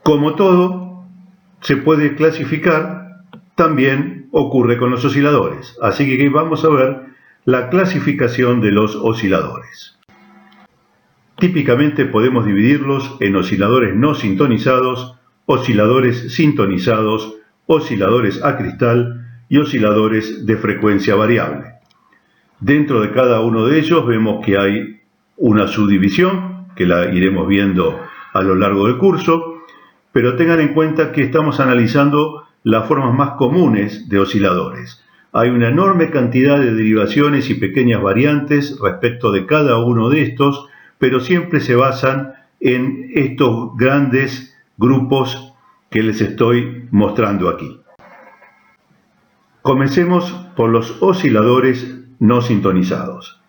Como todo se puede clasificar, también ocurre con los osciladores. Así que aquí vamos a ver la clasificación de los osciladores. Típicamente podemos dividirlos en osciladores no sintonizados, osciladores sintonizados, osciladores a cristal y osciladores de frecuencia variable. Dentro de cada uno de ellos vemos que hay una subdivisión, que la iremos viendo a lo largo del curso, pero tengan en cuenta que estamos analizando las formas más comunes de osciladores. Hay una enorme cantidad de derivaciones y pequeñas variantes respecto de cada uno de estos, pero siempre se basan en estos grandes grupos que les estoy mostrando aquí. Comencemos por los osciladores no sintonizados.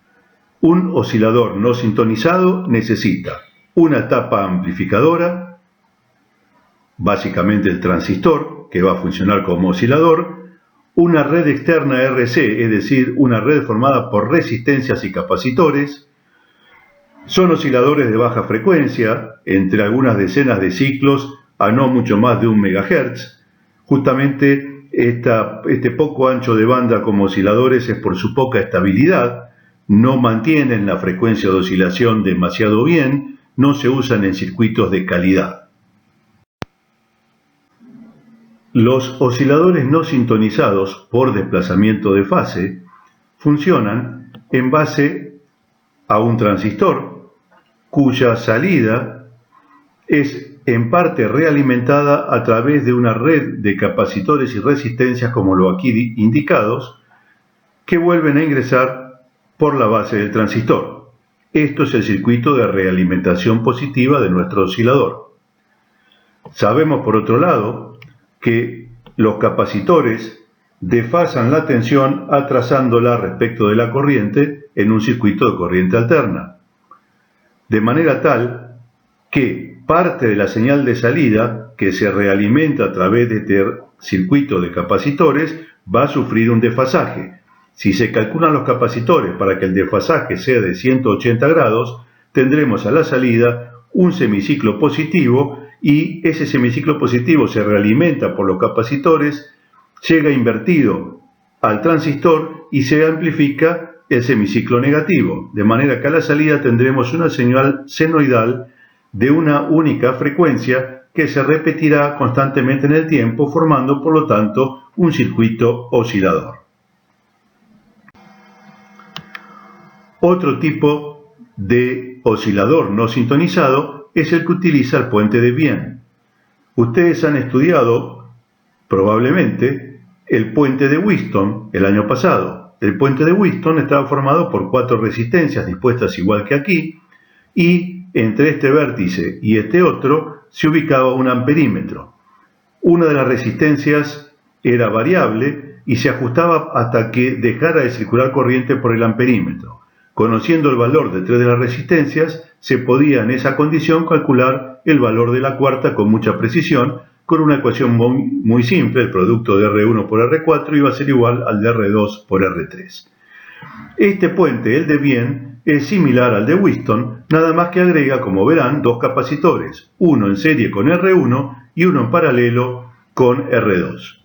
Un oscilador no sintonizado necesita una tapa amplificadora, básicamente el transistor, que va a funcionar como oscilador, una red externa RC, es decir, una red formada por resistencias y capacitores. Son osciladores de baja frecuencia, entre algunas decenas de ciclos a no mucho más de 1 MHz. Justamente este poco ancho de banda como osciladores es por su poca estabilidad, no mantienen la frecuencia de oscilación demasiado bien, no se usan en circuitos de calidad. Los osciladores no sintonizados por desplazamiento de fase funcionan en base a un transistor cuya salida es en parte realimentada a través de una red de capacitores y resistencias como lo aquí indicados, que vuelven a ingresar por la base del transistor. Esto es el circuito de realimentación positiva de nuestro oscilador. Sabemos por otro lado que los capacitores desfasan la tensión atrasándola respecto de la corriente en un circuito de corriente alterna, de manera tal que parte de la señal de salida que se realimenta a través de este circuito de capacitores va a sufrir un desfasaje. Si se calculan los capacitores para que el desfasaje sea de 180 grados, tendremos a la salida un semiciclo positivo y ese semiciclo positivo se realimenta por los capacitores, llega invertido al transistor y se amplifica el semiciclo negativo, de manera que a la salida tendremos una señal senoidal de una única frecuencia que se repetirá constantemente en el tiempo, formando por lo tanto un circuito oscilador. Otro tipo de oscilador no sintonizado es el que utiliza el puente de Wien. Ustedes han estudiado probablemente el puente de Wheatstone el año pasado. El puente de Wheatstone estaba formado por 4 resistencias dispuestas igual que aquí, y entre este vértice y este otro se ubicaba un amperímetro. Una de las resistencias era variable y se ajustaba hasta que dejara de circular corriente por el amperímetro. Conociendo el valor de 3 de las resistencias, se podía en esa condición calcular el valor de la cuarta con mucha precisión, con una ecuación muy simple. El producto de R1 por R4 iba a ser igual al de R2 por R3. Este puente, el de Wien, es similar al de Wheatstone, nada más que agrega, como verán, 2 capacitores, uno en serie con R1 y uno en paralelo con R2.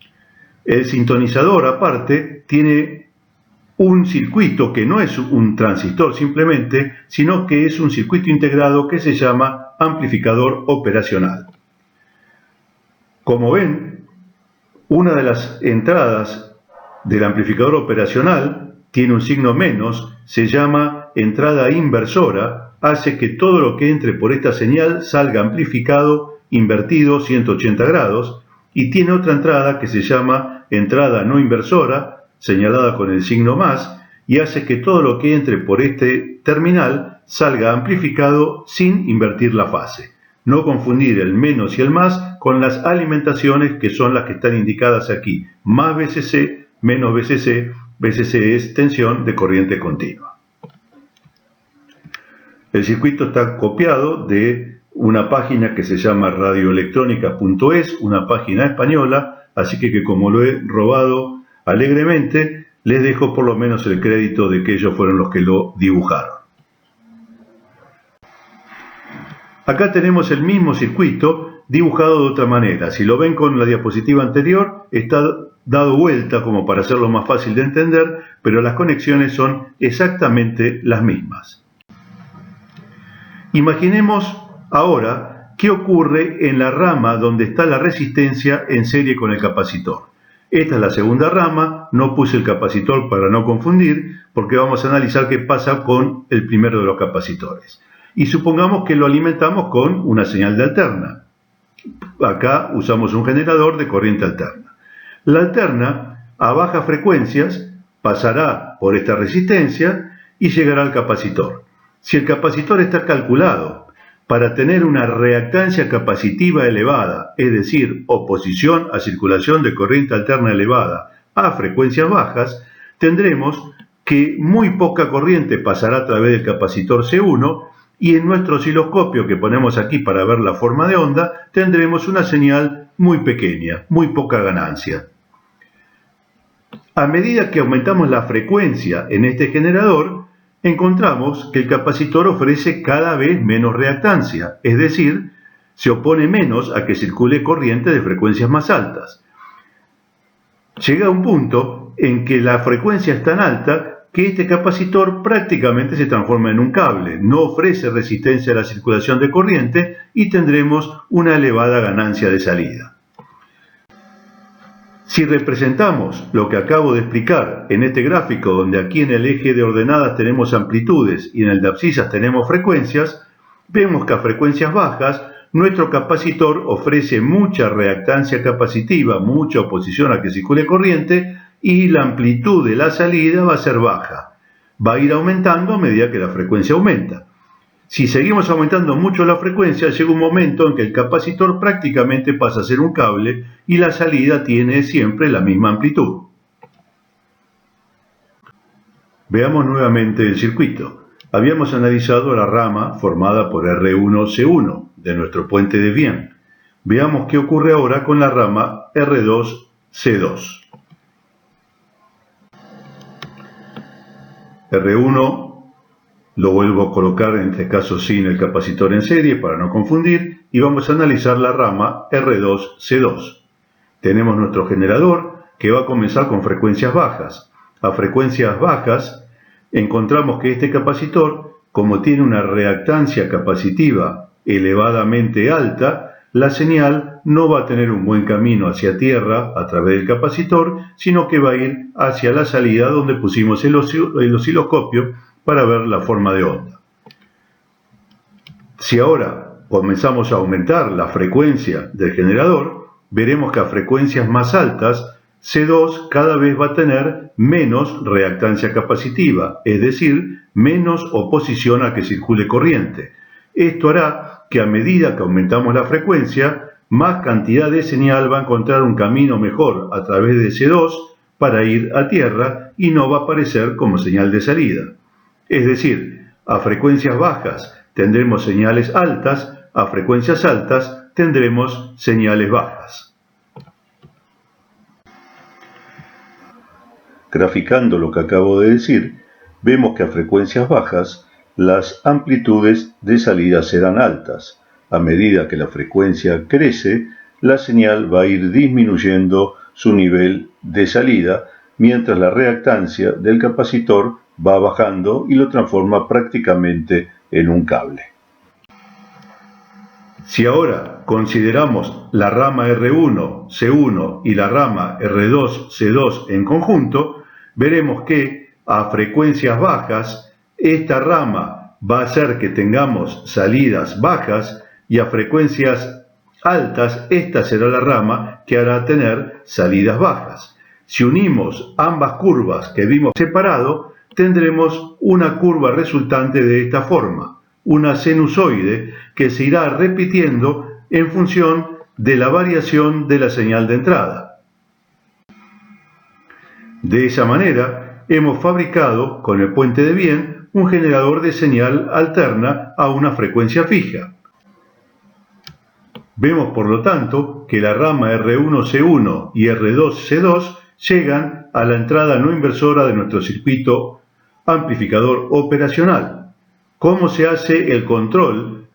El sintonizador, aparte, tiene un circuito que no es un transistor simplemente, sino que es un circuito integrado que se llama amplificador operacional. Como ven, una de las entradas del amplificador operacional tiene un signo menos, se llama entrada inversora, hace que todo lo que entre por esta señal salga amplificado, invertido 180 grados, y tiene otra entrada que se llama entrada no inversora, señalada con el signo más, y hace que todo lo que entre por este terminal salga amplificado sin invertir la fase. No confundir el menos y el más con las alimentaciones que son las que están indicadas aquí. Más VCC, menos VCC, VCC es tensión de corriente continua. El circuito está copiado de una página que se llama radioelectronica.es, una página española, así que como lo he robado alegremente, les dejo por lo menos el crédito de que ellos fueron los que lo dibujaron. Acá tenemos el mismo circuito dibujado de otra manera. Si lo ven con la diapositiva anterior, está dado vuelta como para hacerlo más fácil de entender, pero las conexiones son exactamente las mismas. Imaginemos ahora qué ocurre en la rama donde está la resistencia en serie con el capacitor. Esta es la segunda rama, no puse el capacitor para no confundir, porque vamos a analizar qué pasa con el primero de los capacitores. Y supongamos que lo alimentamos con una señal de alterna. Acá usamos un generador de corriente alterna. La alterna, a bajas frecuencias, pasará por esta resistencia y llegará al capacitor. Si el capacitor está calculado para tener una reactancia capacitiva elevada, es decir, oposición a circulación de corriente alterna elevada a frecuencias bajas, tendremos que muy poca corriente pasará a través del capacitor C1 y en nuestro osciloscopio que ponemos aquí para ver la forma de onda, tendremos una señal muy pequeña, muy poca ganancia. A medida que aumentamos la frecuencia en este generador, encontramos que el capacitor ofrece cada vez menos reactancia, es decir, se opone menos a que circule corriente de frecuencias más altas. Llega un punto en que la frecuencia es tan alta que este capacitor prácticamente se transforma en un cable, no ofrece resistencia a la circulación de corriente y tendremos una elevada ganancia de salida. Si representamos lo que acabo de explicar en este gráfico, donde aquí en el eje de ordenadas tenemos amplitudes y en el de abscisas tenemos frecuencias, vemos que a frecuencias bajas nuestro capacitor ofrece mucha reactancia capacitiva, mucha oposición a que circule corriente y la amplitud de la salida va a ser baja. Va a ir aumentando a medida que la frecuencia aumenta. Si seguimos aumentando mucho la frecuencia, llega un momento en que el capacitor prácticamente pasa a ser un cable y la salida tiene siempre la misma amplitud. Veamos nuevamente el circuito. Habíamos analizado la rama formada por R1C1 de nuestro puente de Wien. Veamos qué ocurre ahora con la rama R2C2. R1 lo vuelvo a colocar en este caso sin el capacitor en serie para no confundir y vamos a analizar la rama R2C2. Tenemos nuestro generador que va a comenzar con frecuencias bajas. A frecuencias bajas encontramos que este capacitor, como tiene una reactancia capacitiva elevadamente alta, la señal no va a tener un buen camino hacia tierra a través del capacitor, sino que va a ir hacia la salida donde pusimos el osciloscopio para ver la forma de onda. Si ahora comenzamos a aumentar la frecuencia del generador, veremos que a frecuencias más altas, C2 cada vez va a tener menos reactancia capacitiva, es decir, menos oposición a que circule corriente. Esto hará que a medida que aumentamos la frecuencia, más cantidad de señal va a encontrar un camino mejor a través de C2 para ir a tierra y no va a aparecer como señal de salida. Es decir, a frecuencias bajas tendremos señales altas, a frecuencias altas tendremos señales bajas. Graficando lo que acabo de decir, vemos que a frecuencias bajas las amplitudes de salida serán altas. A medida que la frecuencia crece, la señal va a ir disminuyendo su nivel de salida, mientras la reactancia del capacitor va bajando y lo transforma prácticamente en un cable. Si ahora consideramos la rama R1, C1 y la rama R2, C2 en conjunto, veremos que a frecuencias bajas esta rama va a hacer que tengamos salidas bajas y a frecuencias altas esta será la rama que hará tener salidas bajas. Si unimos ambas curvas que vimos separado, tendremos una curva resultante de esta forma, una sinusoide que se irá repitiendo en función de la variación de la señal de entrada. De esa manera, hemos fabricado con el puente de Wien un generador de señal alterna a una frecuencia fija. Vemos por lo tanto que la rama R1C1 y R2C2 llegan a la entrada no inversora de nuestro circuito amplificador operacional. ¿Cómo se hace el control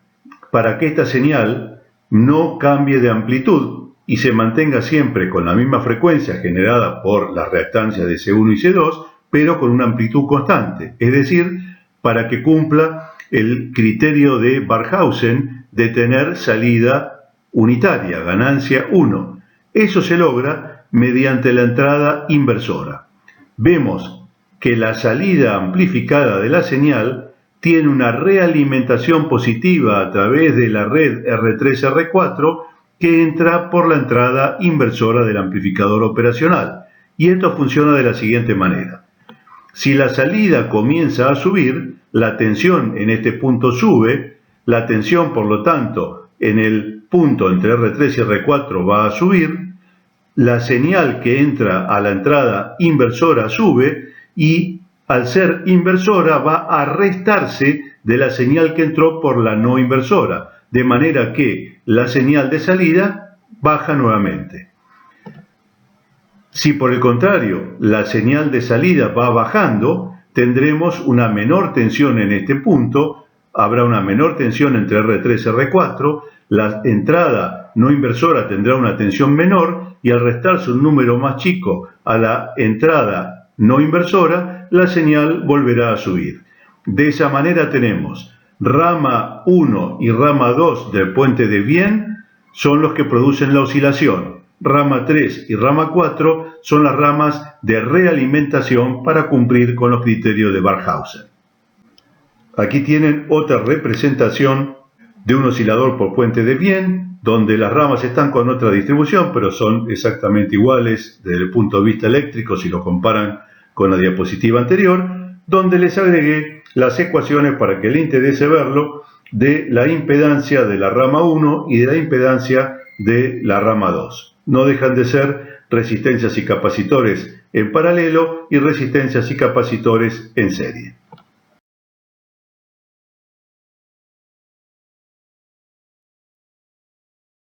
para que esta señal no cambie de amplitud y se mantenga siempre con la misma frecuencia generada por las reactancias de C1 y C2, pero con una amplitud constante, es decir, para que cumpla el criterio de Barkhausen de tener salida unitaria, ganancia 1. Eso se logra mediante la entrada inversora. Vemos que la salida amplificada de la señal tiene una realimentación positiva a través de la red R3-R4 que entra por la entrada inversora del amplificador operacional. Y esto funciona de la siguiente manera. Si la salida comienza a subir, la tensión en este punto sube, la tensión por lo tanto en el punto entre R3 y R4 va a subir, la señal que entra a la entrada inversora sube y al ser inversora va a restarse de la señal que entró por la no inversora, de manera que la señal de salida baja nuevamente. Si por el contrario la señal de salida va bajando, tendremos una menor tensión en este punto, habrá una menor tensión entre R3 y R4, la entrada no inversora tendrá una tensión menor y al restarse un número más chico a la entrada no inversora, la señal volverá a subir. De esa manera tenemos rama 1 y rama 2 del puente de Wien son los que producen la oscilación. Rama 3 y rama 4 son las ramas de realimentación para cumplir con los criterios de Barkhausen. Aquí tienen otra representación de un oscilador por puente de Wien, donde las ramas están con otra distribución, pero son exactamente iguales desde el punto de vista eléctrico si lo comparan con la diapositiva anterior, donde les agregué las ecuaciones para que le interese verlo de la impedancia de la rama 1 y de la impedancia de la rama 2. No dejan de ser resistencias y capacitores en paralelo y resistencias y capacitores en serie.